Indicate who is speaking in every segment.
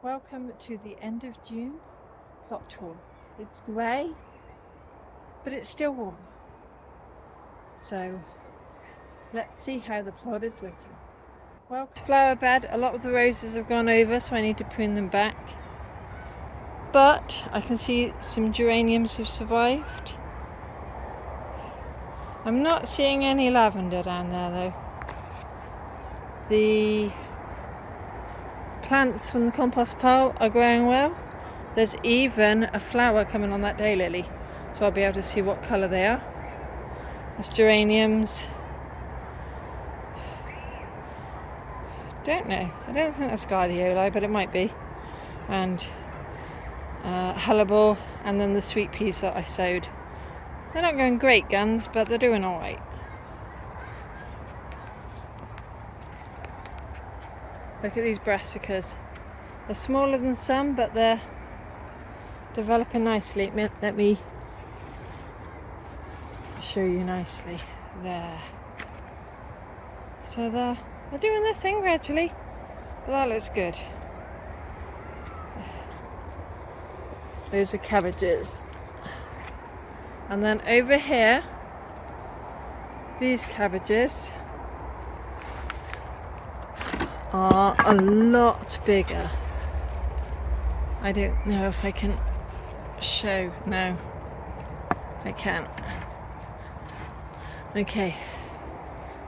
Speaker 1: Welcome to the end of June plot tour. It's grey, but it's still warm. So let's see how the plot is looking. Well, flower bed, a lot of the roses have gone over, so I need to prune them back. But I can see some geraniums have survived. I'm not seeing any lavender down there though. The plants from the compost pile are growing well. There's even a flower coming on that daylily, so I'll be able to see what colour they are. There's geraniums. Don't know. I don't think that's gladioli, but it might be. And hellebore, and then the sweet peas that I sowed. They're not going great guns, but they're doing alright. Look at these brassicas. They're smaller than some, but they're developing nicely. Let me show you nicely. There. So they're doing their thing gradually, but that looks good. Those are cabbages. And then over here, these cabbages are a lot bigger. I don't know if I can show. No, I can't. Okay,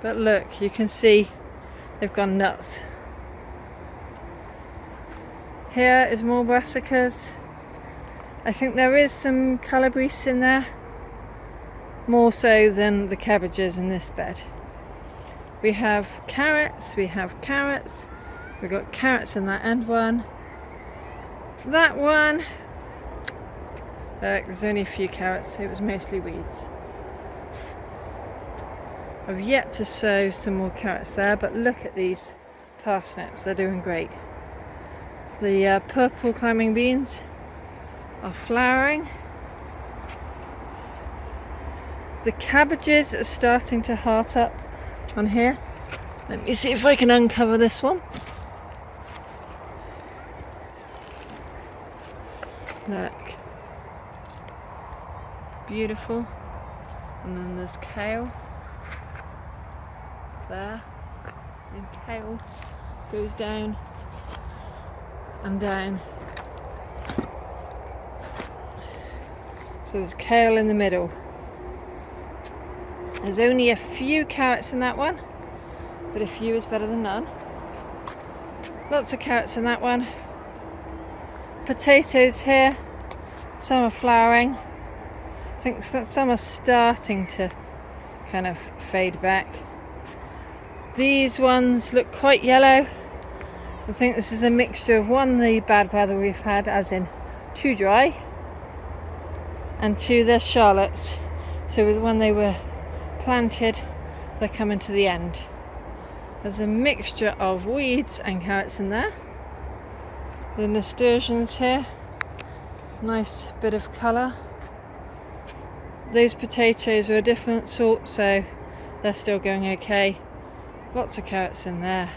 Speaker 1: but look, you can see they've gone nuts. Here is more brassicas. I think there is some calabrese in there, more so than the cabbages in this bed. We have carrots, we've got carrots in that end one. That one, look, there's only a few carrots, it was mostly weeds. I've yet to sow some more carrots there, but look at these parsnips, they're doing great. The purple climbing beans are flowering. The cabbages are starting to heart up on here. Let me see if I can uncover this one. Look. Beautiful. And then there's kale. There. And kale goes down and down. So there's kale in the middle. There's only a few carrots in that one, but a few is better than none. Lots of carrots in that one. Potatoes here. Some are flowering. I think some are starting to kind of fade back. These ones look quite yellow. I think this is a mixture of one, the bad weather we've had, as in too dry, and two, they're Charlottes. So when they were planted, they're coming to the end. There's a mixture of weeds and carrots in there. The nasturtiums here, nice bit of colour. Those potatoes are a different sort, so they're still going okay. Lots of carrots in there.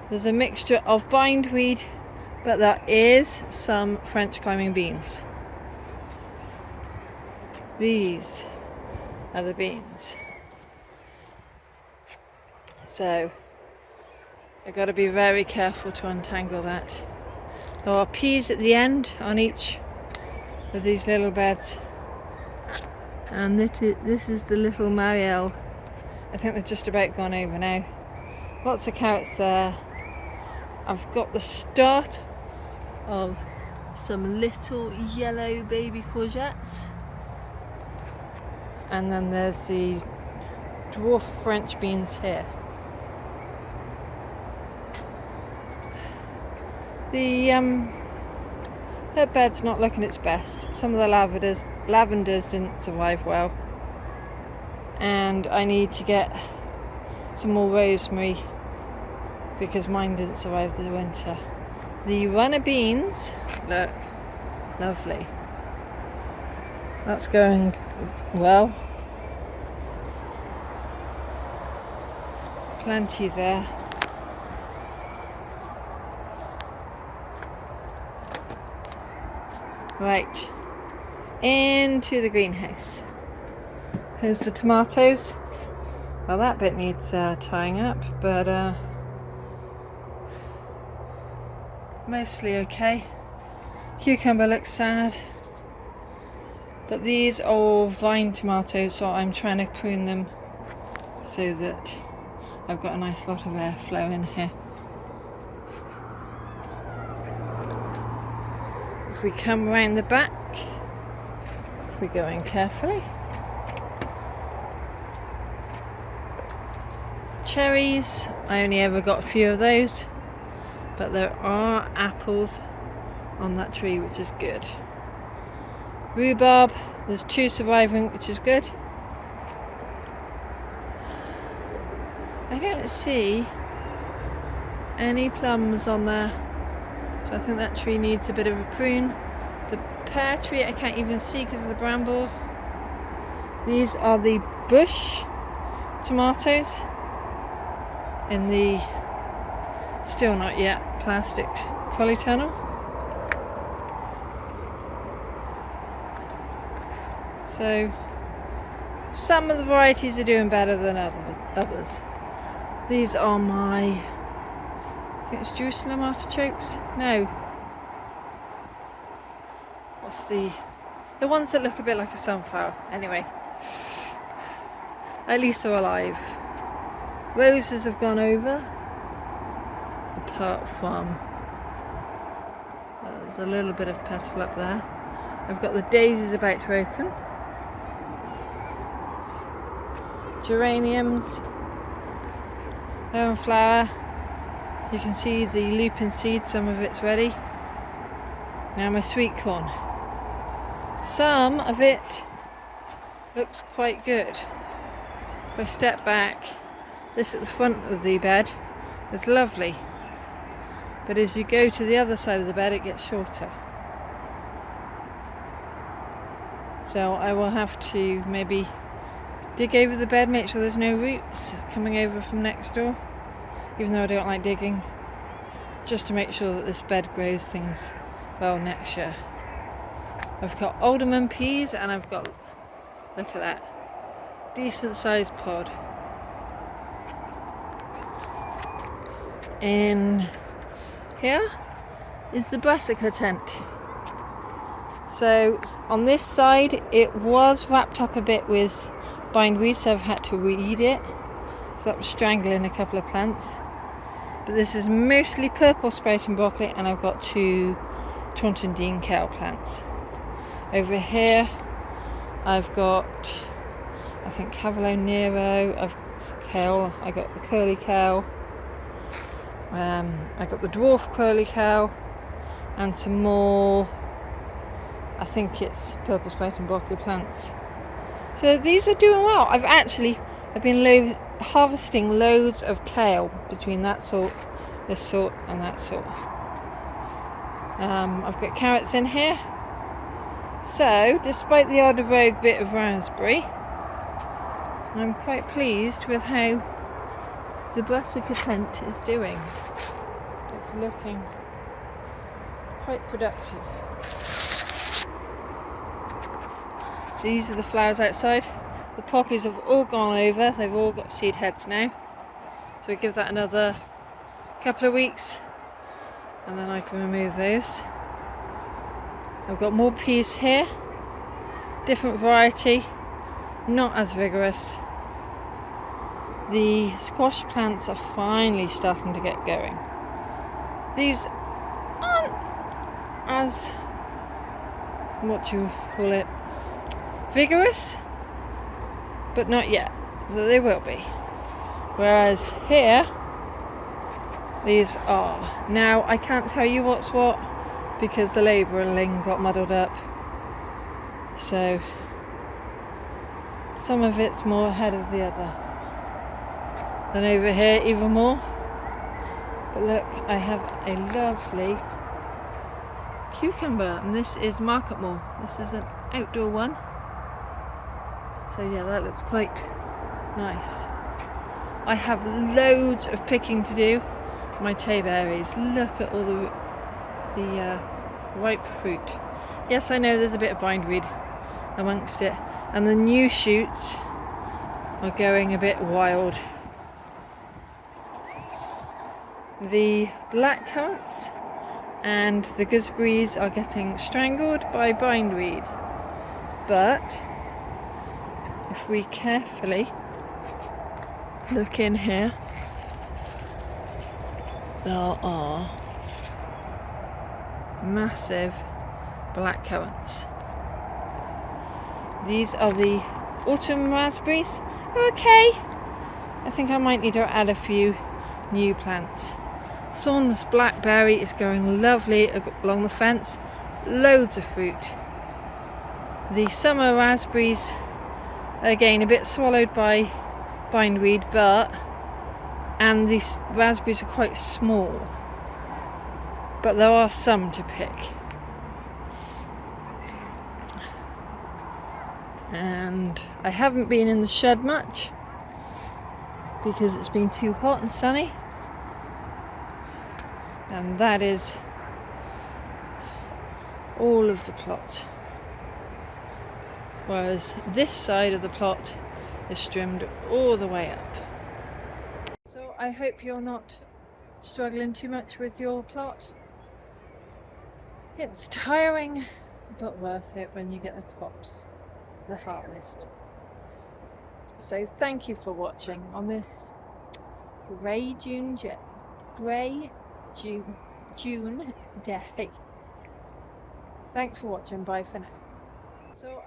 Speaker 1: There's a mixture of bindweed, but there is some French climbing beans. These are the beans. So I've got to be very careful to untangle that. There are peas at the end on each of these little beds. And this is the little Marielle. I think they've just about gone over now. Lots of carrots there. I've got the start of some little yellow baby courgettes. And then there's the dwarf French beans here. The herb bed's not looking its best. Some of the lavenders didn't survive well. And I need to get some more rosemary because mine didn't survive the winter. The runner beans, look, lovely. That's going well. Plenty there. Right, into the greenhouse. Here's the tomatoes. Well, that bit needs tying up, but mostly okay. Cucumber looks sad, but these are all vine tomatoes, so I'm trying to prune them so that I've got a nice lot of airflow in here. If we come around the back, if we go in carefully, cherries, I only ever got a few of those, but there are apples on that tree, which is good. Rhubarb, there's 2 surviving, which is good. I don't see any plums on there, so I think that tree needs a bit of a prune. The pear tree I can't even see because of the brambles. These are the bush tomatoes in the still not yet plastic polytunnel. So some of the varieties are doing better than others. These are my, I think it's Jerusalem artichokes. No. What's the ones that look a bit like a sunflower? Anyway, at least they're alive. Roses have gone over the Park Farm. There's a little bit of petal up there. I've got the daisies about to open. Geraniums, they're in flower. You can see the lupin seed, some of it's ready. Now my sweet corn. Some of it looks quite good. If I step back, this at the front of the bed is lovely. But as you go to the other side of the bed, it gets shorter. So I will have to maybe dig over the bed, make sure there's no roots coming over from next door, even though I don't like digging, just to make sure that this bed grows things well next year. I've got alderman peas and I've got, look at that, decent sized pod. In here is the brassica tent. So on this side it was wrapped up a bit with bindweed, so I've had to weed it, so that was strangling a couple of plants. But this is mostly purple sprouting broccoli, and I've got 2 Taunton Dean kale plants. Over here I've got, I think, Cavolo Nero of kale. I got the curly kale, I got the dwarf curly kale, and some more, I think it's purple sprouting broccoli plants. So these are doing well. I've been harvesting loads of kale between that sort, this sort, and that sort. I've got carrots in here. So, despite the odd rogue bit of raspberry, I'm quite pleased with how the brassica tent is doing. It's looking quite productive. These are the flowers outside. The poppies have all gone over. They've all got seed heads now. So give that another couple of weeks and then I can remove those. I've got more peas here. Different variety. Not as vigorous. The squash plants are finally starting to get going. These aren't as, what do you call it, vigorous, but not yet. They will be. Whereas here, these are. Now I can't tell you what's what because the labelling got muddled up. So some of it's more ahead of the other. Then over here even more. But look, I have a lovely cucumber, and this is Market Mall. This is an outdoor one. So yeah, that looks quite nice. I have loads of picking to do. My tay berries. Look at all the ripe fruit. Yes, I know there's a bit of bindweed amongst it, and the new shoots are going a bit wild. The blackcurrants and the gooseberries are getting strangled by bindweed, but if we carefully look in here, there are massive blackcurrants. These are the autumn raspberries. Okay, I think I might need to add a few new plants. Thornless blackberry is going lovely along the fence. Loads of fruit. The summer raspberries, again a bit swallowed by bindweed, and these raspberries are quite small, but there are some to pick. And I haven't been in the shed much because it's been too hot and sunny, and that is all of the plot, whereas this side of the plot is trimmed all the way up. So I hope you're not struggling too much with your plot. It's tiring but worth it when you get the crops, the harvest. So thank you for watching on this grey June day. Thanks for watching. Bye for now. So